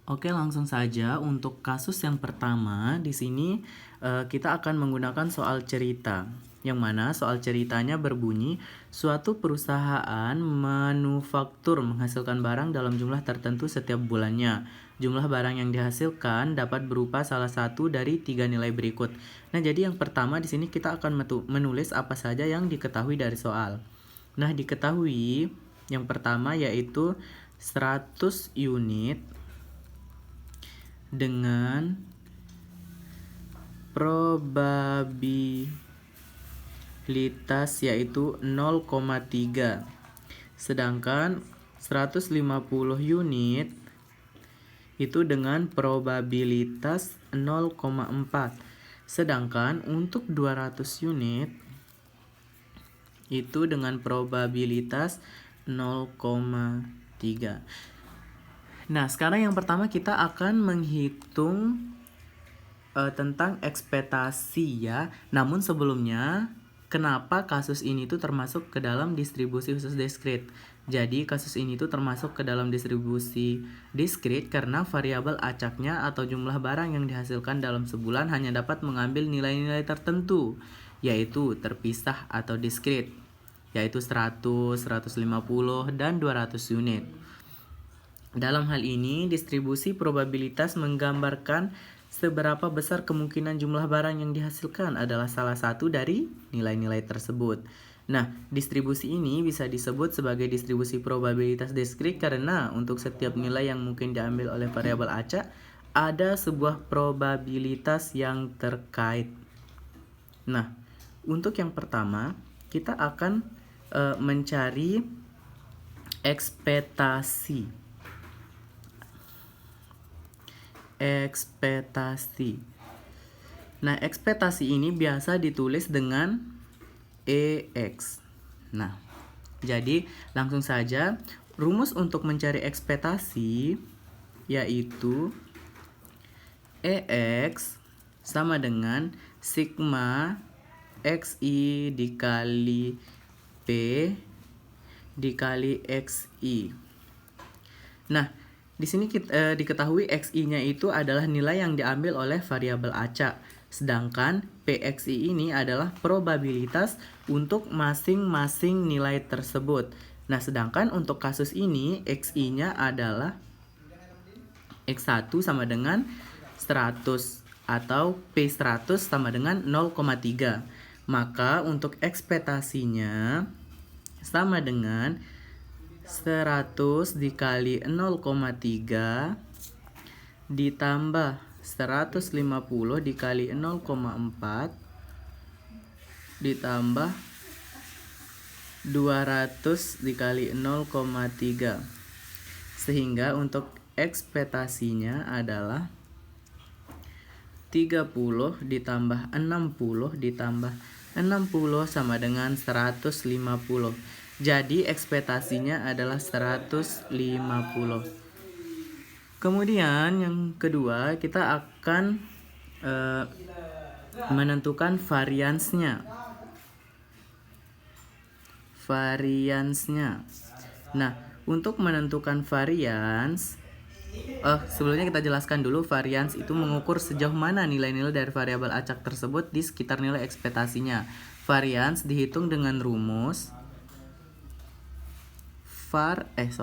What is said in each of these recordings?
Oke, langsung saja untuk kasus yang pertama di sini kita akan menggunakan soal cerita. Yang mana soal ceritanya berbunyi, suatu perusahaan manufaktur menghasilkan barang dalam jumlah tertentu setiap bulannya. Jumlah barang yang dihasilkan dapat berupa salah satu dari 3 nilai berikut. Nah, jadi yang pertama di sini kita akan menulis apa saja yang diketahui dari soal. Nah, diketahui yang pertama yaitu 100 unit dengan probabilitas yaitu 0,3. Sedangkan 150 unit itu dengan probabilitas 0,4. Sedangkan untuk 200 unit itu dengan probabilitas 0,3. Nah, sekarang yang pertama kita akan menghitung tentang ekspektasi ya. Namun sebelumnya, kenapa kasus ini tuh termasuk ke dalam distribusi khusus diskrit? Jadi kasus ini tuh termasuk ke dalam distribusi diskrit karena variabel acaknya atau jumlah barang yang dihasilkan dalam sebulan hanya dapat mengambil nilai-nilai tertentu, yaitu terpisah atau diskrit, yaitu 100, 150, dan 200 unit. Dalam hal ini, distribusi probabilitas menggambarkan seberapa besar kemungkinan jumlah barang yang dihasilkan adalah salah satu dari nilai-nilai tersebut. Nah, distribusi ini bisa disebut sebagai distribusi probabilitas diskrit karena untuk setiap nilai yang mungkin diambil oleh variabel acak, ada sebuah probabilitas yang terkait. Nah, untuk yang pertama, kita akan mencari ekspektasi. Nah, ekspektasi ini biasa ditulis dengan EX. Nah, jadi langsung saja rumus untuk mencari ekspektasi yaitu EX sama dengan sigma XI dikali P dikali XI. Nah, di sini diketahui XI-nya itu adalah nilai yang diambil oleh variabel acak. Sedangkan PXI ini adalah probabilitas untuk masing-masing nilai tersebut. Nah, sedangkan untuk kasus ini XI-nya adalah X1 sama dengan 100 atau P100 sama dengan 0,3. Maka untuk ekspektasinya sama dengan 100 dikali 0,3 ditambah 150 dikali 0,4 ditambah 200 dikali 0,3. Sehingga untuk ekspektasinya adalah 30 ditambah 60 ditambah 60 sama dengan 150. Jadi ekspektasinya adalah 150. Kemudian yang kedua kita akan menentukan variansnya. Nah, untuk menentukan varians, sebelumnya kita jelaskan dulu varians itu mengukur sejauh mana nilai-nilai dari variabel acak tersebut di sekitar nilai ekspektasinya. Varians dihitung dengan rumus var x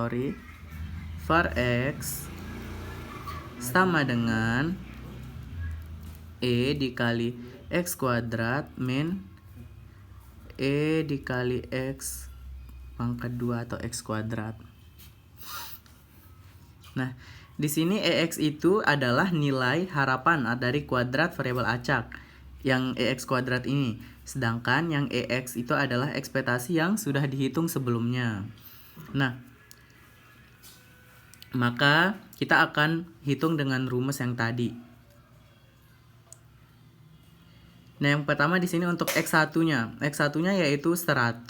sama dengan E dikali X kuadrat min E dikali X pangkat 2 atau X kuadrat. Nah, di sini EX itu adalah nilai harapan dari kuadrat variabel acak yang EX kuadrat ini. Sedangkan yang EX itu adalah ekspektasi yang sudah dihitung sebelumnya. Nah, maka kita akan hitung dengan rumus yang tadi. Nah, yang pertama di sini untuk X1-nya. X1-nya yaitu 100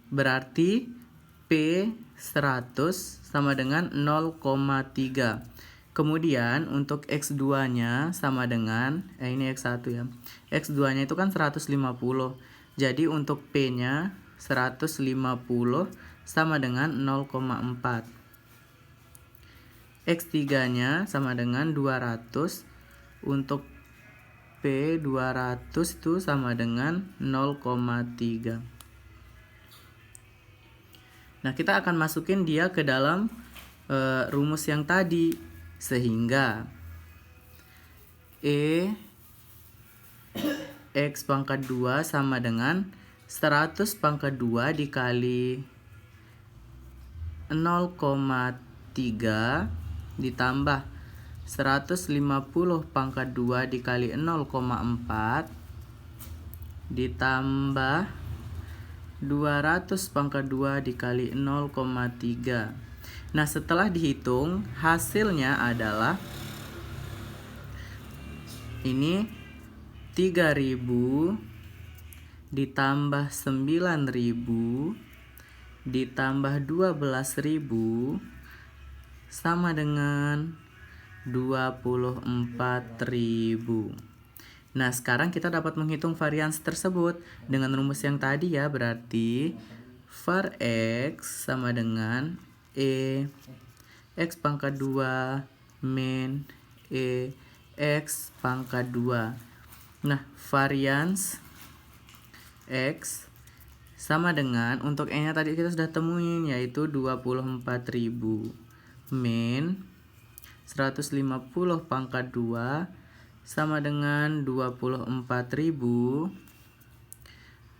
berarti P100 sama dengan 0,3. Kemudian untuk X2-nya sama dengan ini X1 ya. X2-nya itu kan 150. Jadi untuk P-nya 150 sama dengan 0,4. X3-nya sama dengan 200. Untuk P 200 itu sama dengan 0,3. Nah, kita akan masukin dia ke dalam rumus yang tadi, sehingga E X pangkat 2 sama dengan 100 pangkat 2 dikali 0,3 ditambah 150 pangkat 2 dikali 0,4 ditambah 200 pangkat 2 dikali 0,3. Nah, setelah dihitung, hasilnya adalah ini 3000 ditambah 9000 ditambah 12000 sama dengan 24.000. Nah, sekarang kita dapat menghitung varians tersebut dengan rumus yang tadi ya, berarti var X sama dengan E X pangkat 2 min E X pangkat 2. Nah, varians X sama dengan, untuk E-nya tadi kita sudah temuin, yaitu 24.000 min 150 pangkat 2 sama dengan 24.000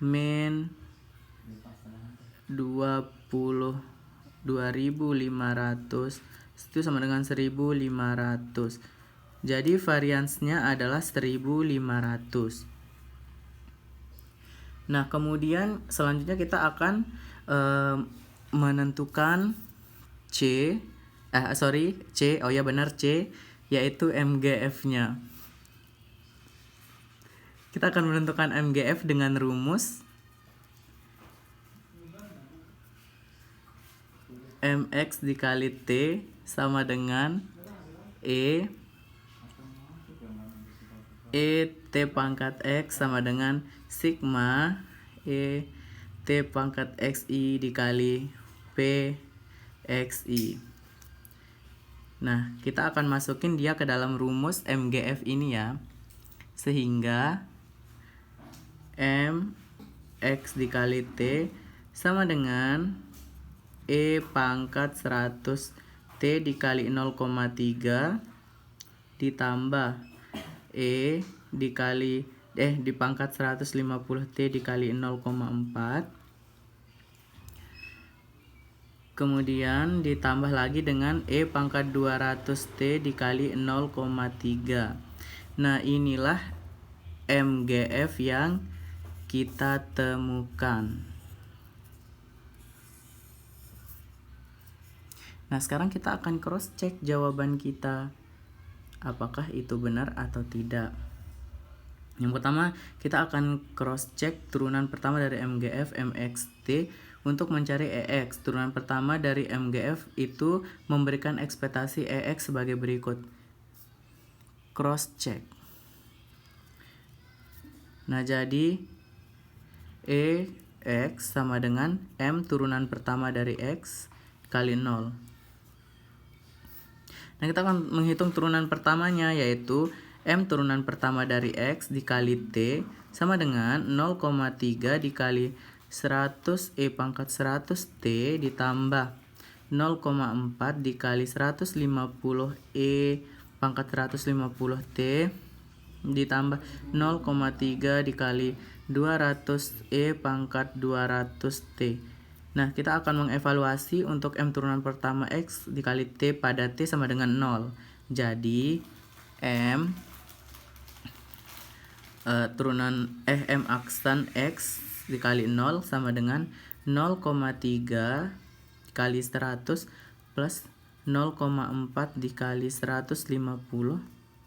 min 22.500 itu sama dengan 1.500. Jadi variansnya adalah 1.500. Nah, kemudian selanjutnya kita akan menentukan C, yaitu MGF-nya. Kita akan menentukan MGF dengan rumus MX dikali T sama dengan E T pangkat X sama dengan sigma E T pangkat XI dikali P XI. Nah, kita akan masukin dia ke dalam rumus MGF ini ya, sehingga M X dikali T sama dengan E pangkat 100 T dikali 0,3 ditambah E dikali dipangkat 150 T dikali 0,4, kemudian ditambah lagi dengan E pangkat 200 T dikali 0,3. Nah, inilah MGF yang kita temukan. Nah, sekarang kita akan cross check jawaban kita, apakah itu benar atau tidak. Yang pertama, kita akan cross check turunan pertama dari MGF MXT untuk mencari EX. Turunan pertama dari MGF itu memberikan ekspektasi EX sebagai berikut. Cross check. Nah, jadi EX sama dengan M turunan pertama dari X kali 0. Nah, kita akan menghitung turunan pertamanya, yaitu M turunan pertama dari X dikali T sama dengan 0,3 dikali 100 E pangkat 100 T ditambah 0,4 dikali 150 E pangkat 150 T ditambah 0,3 dikali 200 E pangkat 200 T. Nah, kita akan mengevaluasi untuk M turunan pertama X dikali T pada T sama dengan 0. Jadi, M aksan X dikali 0 sama dengan 0,3 dikali 100 plus 0,4 dikali 150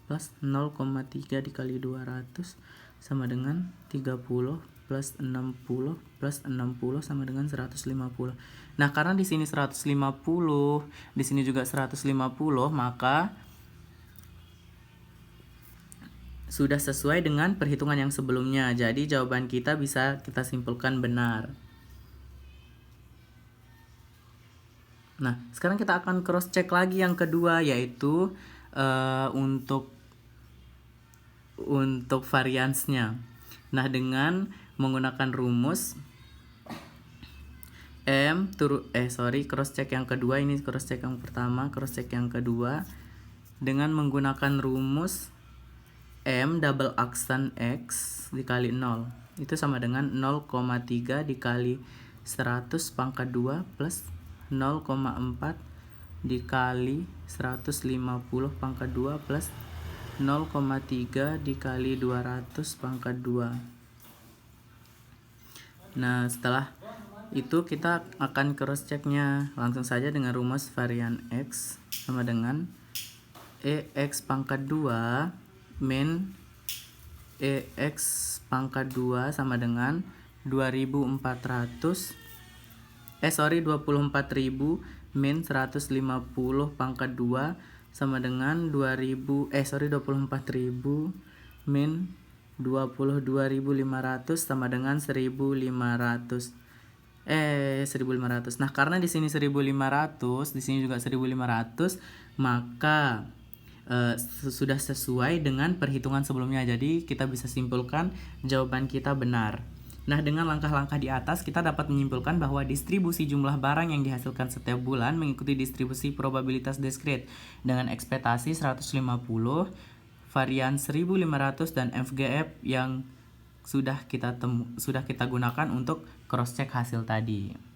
plus 0,3 dikali 200 sama dengan 30 plus 60 plus 60 sama dengan 150. Nah, karena di sini 150, di sini juga 150, maka sudah sesuai dengan perhitungan yang sebelumnya. Jadi jawaban kita bisa kita simpulkan benar. Nah, sekarang kita akan cross check lagi yang kedua, yaitu untuk variansnya. Nah, dengan menggunakan rumus cross check yang kedua, ini cross check yang pertama, cross check yang kedua, dengan menggunakan rumus M double aksen X dikali 0 itu sama dengan 0,3 dikali 100 pangkat 2 plus 0,4 dikali 150 pangkat 2 plus 0,3 dikali 200 pangkat 2. Nah, setelah itu kita akan cross checknya langsung saja dengan rumus varian X sama dengan EX pangkat 2 min EX pangkat 2 sama dengan 24.000 min 150 pangkat 2 sama dengan 24.000 min 22.500 sama dengan 1.500. Nah, karena di sini 1.500, di sini juga 1.500, maka sudah sesuai dengan perhitungan sebelumnya. Jadi kita bisa simpulkan jawaban kita benar. Nah, dengan langkah-langkah di atas kita dapat menyimpulkan bahwa distribusi jumlah barang yang dihasilkan setiap bulan mengikuti distribusi probabilitas diskrit dengan ekspektasi 150, varian 1.500 dan FGF yang sudah kita gunakan untuk cross check hasil tadi.